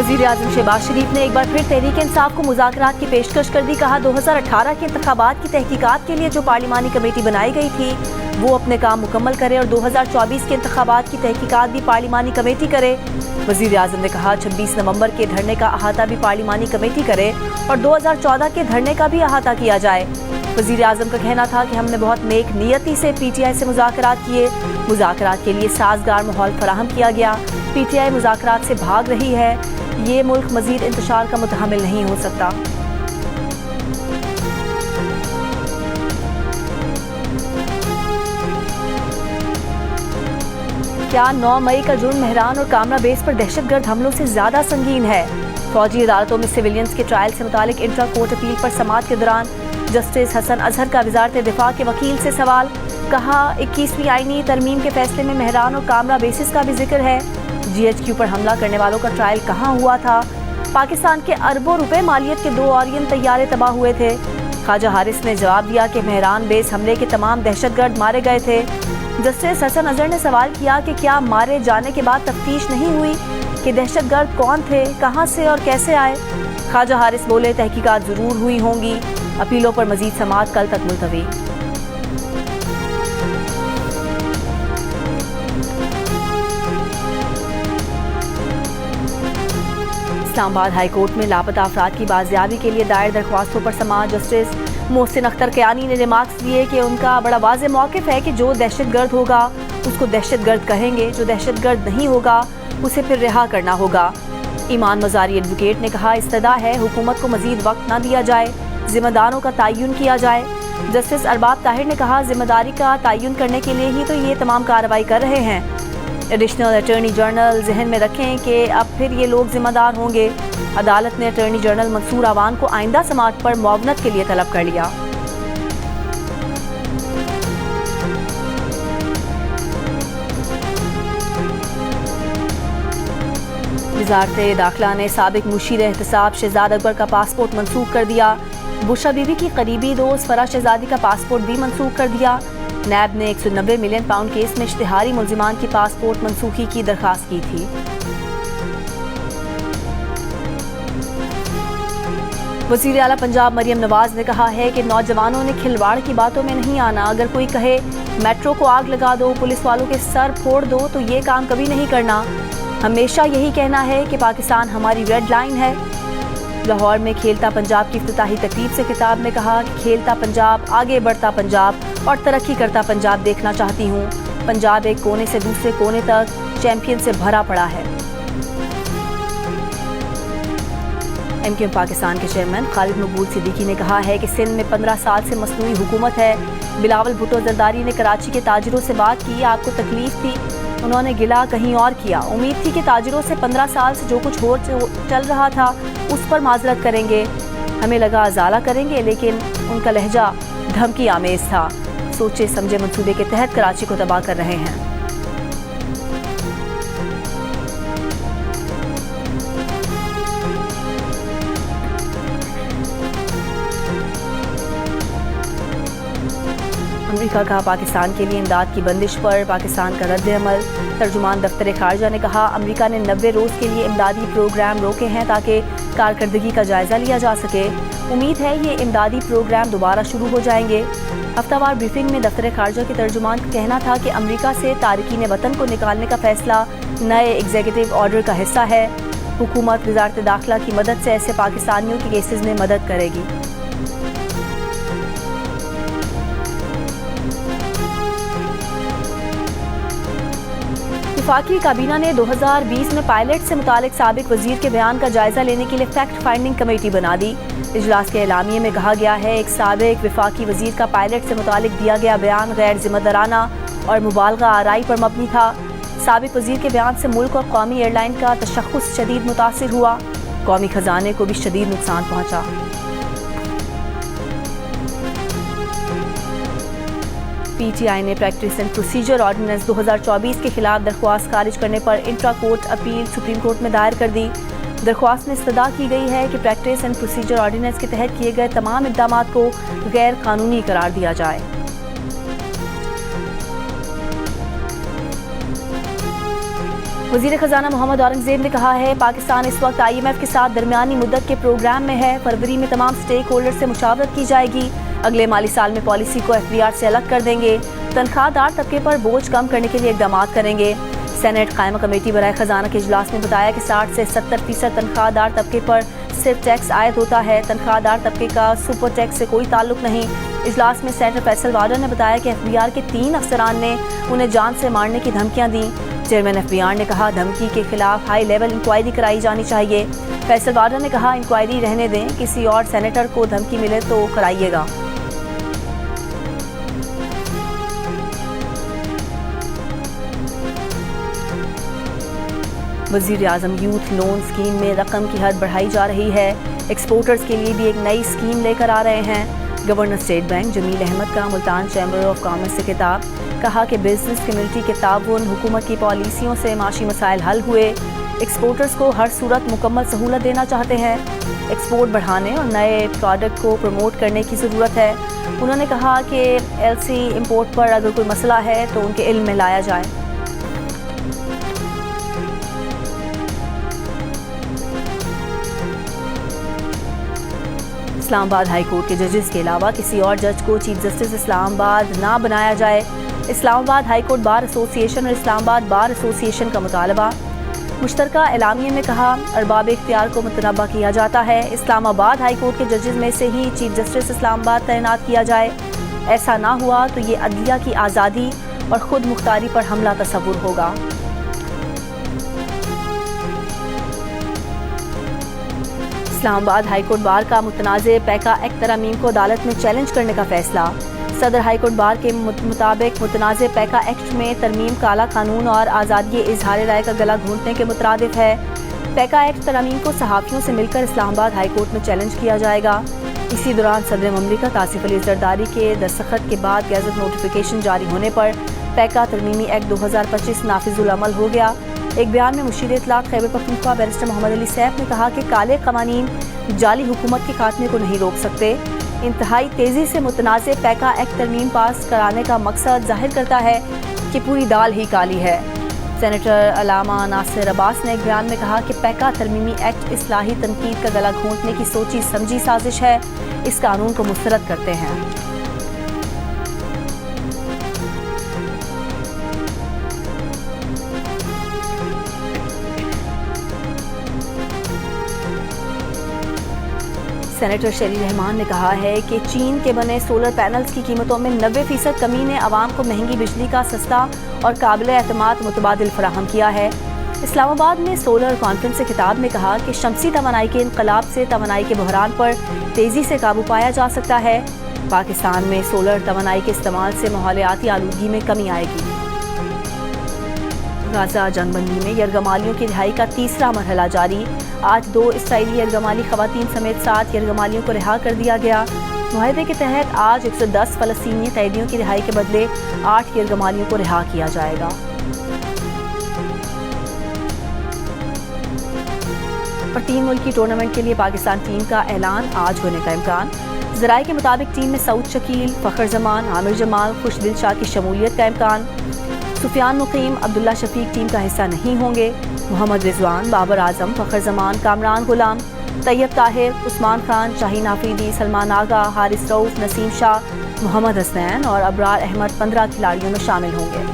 वज़ीर आज़म शहबाज शरीफ ने एक बार फिर तहरीक इंसाफ को मुज़ाकरात की पेशकश कर दी। कहा 2018 के इंतखाबात की तहकीकात के लिए जो पार्लिमानी कमेटी बनाई गई थी वो अपने काम मुकम्मल करे और 2024 के इंतखाबात की तहकीकात भी पार्लिमानी कमेटी करे। वज़ीर आज़म ने कहा 26 नवंबर के धरने का अहाता भी पार्लिमानी कमेटी करे और 2014 के धरने का भी अहाता किया जाए। वज़ीर आज़म का कहना था कि हमने बहुत नेक नियति से PTI से मुज़ाकरात किए, मुज़ाकरात के लिए साजगार माहौल फराहम किया गया। PTI मुज़ाकरात से भाग रही है, ये मुल्क मज़ीद इंतशार का मुतहम्मिल नहीं हो सकता। क्या 9 मई का जुर्म मेहरान और कामरा बेस पर दहशतगर्द हमलों से ज़्यादा संगीन है? फौजी अदालतों में सिविलियंस के ट्रायल से मुतालिक इंट्रा कोर्ट अपील पर समाअत के दौरान जस्टिस हसन अजहर का वज़ारत दिफा के वकील से सवाल। कहा 21वीं आईनी तरमीम के फैसले में मेहरान और कामरा बेसिस का भी जिक्र है। GHQ पर हमला करने वालों का ट्रायल कहाँ हुआ था? पाकिस्तान के अरबों रुपए मालियत के 2 आरियन तैयारे तबाह हुए थे। ख्वाजा हारिस ने जवाब दिया कि मेहरान बेस हमले के तमाम दहशतगर्द मारे गए थे। जस्टिस हसन अजहर ने सवाल किया कि क्या मारे जाने के बाद तफ्तीश नहीं हुई कि दहशतगर्द कौन थे, कहां से और कैसे आए? ख्वाजा हारिस बोले तहकीकात जरूर हुई होंगी। अपीलों पर मजीद समाअत कल तक मुलतवी। इस्लामाबाद हाई कोर्ट में लापता अफराद की बाजियाबी के लिए दायर दरख्वास्तों पर समाअत। जस्टिस मोहसिन अख्तर कयानी ने रिमार्क्स दिए कि उनका बड़ा वाज़ेह मौक़िफ़ है कि जो दहशतगर्द होगा उसको दहशतगर्द कहेंगे, जो दहशतगर्द नहीं होगा उसे फिर रिहा करना होगा। ईमान मज़ारी एडवोकेट ने कहा इस्तदा है हुकूमत को मज़ीद वक्त न दिया जाए, ज़िम्मेदारों का तयन किया जाए। जस्टिस अरबाब ताहिर ने कहा ज़िम्मेदारी का तयन करने के लिए ही तो ये तमाम कार्रवाई कर रहे हैं। एडिशनल अटॉर्नी जनरल जहन में रखें कि अब फिर ये लोग ज़िम्मेदार होंगे। अदालत ने अटॉर्नी जनरल मंसूर अवान को आइंदा समाअत पर मुआवनत के लिए तलब कर लिया। वज़ारत दाखिला ने साबिक मुशीर एहतसाब शहजाद अकबर का पासपोर्ट मनसूख कर दिया। बुशरा बीबी की करीबी दोस्त फराह शहजादी का पासपोर्ट भी मनसूख कर दिया। नैब ने 190 मिलियन पाउंड केस में इश्तिहारी मुल्जिमान की पासपोर्ट मनसूखी की दरख्वास्त की थी। वज़ीर आला पंजाब मरियम नवाज ने कहा है कि नौजवानों ने खिलवाड़ की बातों में नहीं आना। अगर कोई कहे मेट्रो को आग लगा दो, पुलिस वालों के सर फोड़ दो, तो ये काम कभी नहीं करना। हमेशा यही कहना है कि पाकिस्तान हमारी रेड लाइन है। लाहौर में खेलता पंजाब की इफ्तिताही तकरीब से खिताब में कहा कि खेलता पंजाब, आगे बढ़ता पंजाब और तरक्की करता पंजाब देखना चाहती हूँ। पंजाब एक कोने से दूसरे कोने तक चैंपियन से भरा पड़ा है। MKM पाकिस्तान के चेयरमैन खालिद मकबूल सिद्दीकी ने कहा है कि सिंध में 15 साल से मसनूई हुकूमत है। बिलावल भुट्टो जरदारी ने कराची के ताजिरों से बात की, आपको तकलीफ थी, उन्होंने गिला कहीं और किया। उम्मीद थी कि ताजिरों से 15 साल से जो कुछ हो चल रहा था उस पर माजरत करेंगे, हमें लगा अजाला करेंगे, लेकिन उनका लहजा धमकी आमेज था। सोचे समझे मंसूबे के तहत कराची को तबाह कर रहे हैं। अमेरिका का पाकिस्तान के लिए इमदाद की बंदिश पर पाकिस्तान का रद्द अमल। तर्जुमान दफ्तर खारजा ने कहा अमेरिका ने 90 रोज़ के लिए इमदादी प्रोग्राम रोके हैं ताकि कारकर्दगी का जायज़ा लिया जा सके। उम्मीद है ये इमदादी प्रोग्राम दोबारा शुरू हो जाएंगे। हफ्तावार ब्रीफिंग में दफ्तर खारजा के तर्जुमान का कहना था कि अमेरिका से तारिकीन वतन को निकालने का फैसला नए एग्जीक्यूटिव ऑर्डर का हिस्सा है। हुकूमत वज़ारत दाखिला की मदद से ऐसे पाकिस्तानियों के केसेस में मदद करेगी। वफाकी काबीना ने 2020 में पायलट से मुतालिक साबिक वजीर के बयान का जायजा लेने के लिए फैक्ट फाइंडिंग कमेटी बना दी। इजलास के एलामिये में कहा गया है एक साबिक वफाकी वजीर का पायलट से मुतालिक दिया गया बयान गैर जिम्मेदाराना और मुबालगा आराई पर मबनी था। साबिक वजीर के बयान से मुल्क और कौमी एयरलाइन का तशख्खुस शदीद मुतासिर हुआ, कौमी खजाने को भी शदीद नुकसान पहुंचा। PTI ने प्रैक्टिस एंड प्रोसीजर ऑर्डिनेंस 2024 के खिलाफ दरख्वास्त खारिज करने पर intra court appeal supreme court में दायर कर दी। दरख्वास्त में इस्तदा की गई है कि प्रैक्टिस एंड प्रोसीजर ऑर्डिनेंस के तहत किए गए तमाम इक़दामात को गैर कानूनी करार दिया जाए। وزیر خزانہ محمد اورنگزیب نے کہا ہے پاکستان اس وقت IMF کے ساتھ درمیانی مدت کے پروگرام میں ہے. فروری میں تمام سٹیک ہولڈر سے مشاورت کی جائے گی. اگلے مالی سال میں پالیسی کو FBR سے الگ کر دیں گے. تنخواہ دار طبقے پر بوجھ کم کرنے کے لیے اقدامات کریں گے. سینٹ قائمہ کمیٹی برائے خزانہ کے اجلاس میں بتایا کہ 60 سے 70% تنخواہ دار طبقے پر صرف ٹیکس عائد ہوتا ہے. تنخواہ دار طبقے کا سپر ٹیکس سے کوئی تعلق نہیں. اجلاس میں سینیٹر فیصل وارڈر نے بتایا کہ FBR کے 3 افسران نے انہیں جان سے مارنے کی دھمکیاں دیں. چیئرمین FBR نے کہا دھمکی کے خلاف ہائی لیول انکوائری کرائی جانی چاہیے. فیصل وارڈر نے کہا انکوائری رہنے دیں, کسی اور سینیٹر کو دھمکی ملے تو کرائیے گا. وزیر اعظم یوتھ لون اسکیم میں رقم کی حد بڑھائی جا رہی ہے. ایکسپورٹرز کے لیے بھی ایک نئی اسکیم لے کر آ رہے ہیں. گورنر اسٹیٹ بینک جمیل احمد کا ملتان چیمبر آف کامرس سے خطاب. کہا کہ بزنس کمیونٹی کے تعاون, حکومت کی پالیسیوں سے معاشی مسائل حل ہوئے. ایکسپورٹرز کو ہر صورت مکمل سہولت دینا چاہتے ہیں. ایکسپورٹ بڑھانے اور نئے پروڈکٹ کو پروموٹ کرنے کی ضرورت ہے. انہوں نے کہا کہ LC امپورٹ پر اگر کوئی مسئلہ ہے تو ان کے علم میں لایا جائے. اسلام آباد ہائی کورٹ کے ججز کے علاوہ کسی اور جج کو چیف جسٹس اسلام آباد نہ بنایا جائے. اسلام آباد ہائی کورٹ بار ایسوسی ایشن اور اسلام آباد بار ایسوسی ایشن کا مطالبہ. مشترکہ اعلامیے میں کہا ارباب اختیار کو متنبع کیا جاتا ہے. اسلام آباد ہائی کورٹ کے ججز میں سے ہی چیف جسٹس اسلام آباد تعینات کیا جائے. ایسا نہ ہوا تو یہ عدلیہ کی آزادی اور خود مختاری پر حملہ تصور ہوگا. اسلام آباد ہائی کورٹ بار کا متنازع پیکا ایکٹ ترامیم کو عدالت میں چیلنج کرنے کا فیصلہ. صدر ہائی کورٹ بار کے مطابق متنازع پیکا ایکٹ میں ترمیم کالا قانون اور آزادی اظہار رائے کا گلا گھونٹنے کے مترادف ہے. پیکا ایکٹ ترامیم کو صحافیوں سے مل کر اسلام آباد ہائی کورٹ میں چیلنج کیا جائے گا. اسی دوران صدر مملکت آصف علی زرداری کے دستخط کے بعد گیزٹ نوٹیفیکیشن جاری ہونے پر پیکا ترمیمی ایکٹ 2025 نافذ العمل ہو گیا. ایک بیان میں مشیر اطلاعات خیبر پختونخوا بیرسٹر محمد علی سیف نے کہا کہ کالے قوانین جعلی حکومت کے خاتمے کو نہیں روک سکتے. انتہائی تیزی سے متنازع پیکا ایکٹ ترمیم پاس کرانے کا مقصد ظاہر کرتا ہے کہ پوری دال ہی کالی ہے. سینیٹر علامہ ناصر عباس نے ایک بیان میں کہا کہ پیکا ترمیمی ایکٹ اصلاحی تنقید کا گلا گھونٹنے کی سوچی سمجھی سازش ہے. اس قانون کو مسترد کرتے ہیں. سینیٹر شیری رحمان نے کہا ہے کہ چین کے بنے سولر پینلز کی قیمتوں میں 90% کمی نے عوام کو مہنگی بجلی کا سستا اور قابل اعتماد متبادل فراہم کیا ہے. اسلام آباد میں سولر کانفرنس سے خطاب میں کہا کہ شمسی توانائی کے انقلاب سے توانائی کے بحران پر تیزی سے قابو پایا جا سکتا ہے. پاکستان میں سولر توانائی کے استعمال سے ماحولیاتی آلودگی میں کمی آئے گی. غزہ جنگ بندی میں یرغمالیوں کی رہائی کا تیسرا مرحلہ جاری. آج 2 اسرائیلی یرغمالی خواتین سمیت 7 یرغمالیوں کو رہا کر دیا گیا. معاہدے کے تحت آج 110 فلسطینی قیدیوں کی رہائی کے بدلے 8 یرغمالیوں کو رہا کیا جائے گا. اور 3 ملکی ٹورنامنٹ کے لیے پاکستان ٹیم کا اعلان آج ہونے کا امکان. ذرائع کے مطابق ٹیم میں سعود شکیل, فخر زمان, عامر جمال, خوش دل شاہ کی شمولیت کا امکان. سفیان مقیم, عبداللہ شفیق ٹیم کا حصہ نہیں ہوں گے. محمد رضوان, بابر اعظم, فخر زمان, کامران غلام, طیب طاہر, عثمان خان, شاہین آفریدی, سلمان آغا, حارث رؤف, نسیم شاہ, محمد حسنین اور ابرار احمد 15 کھلاڑیوں میں شامل ہوں گے.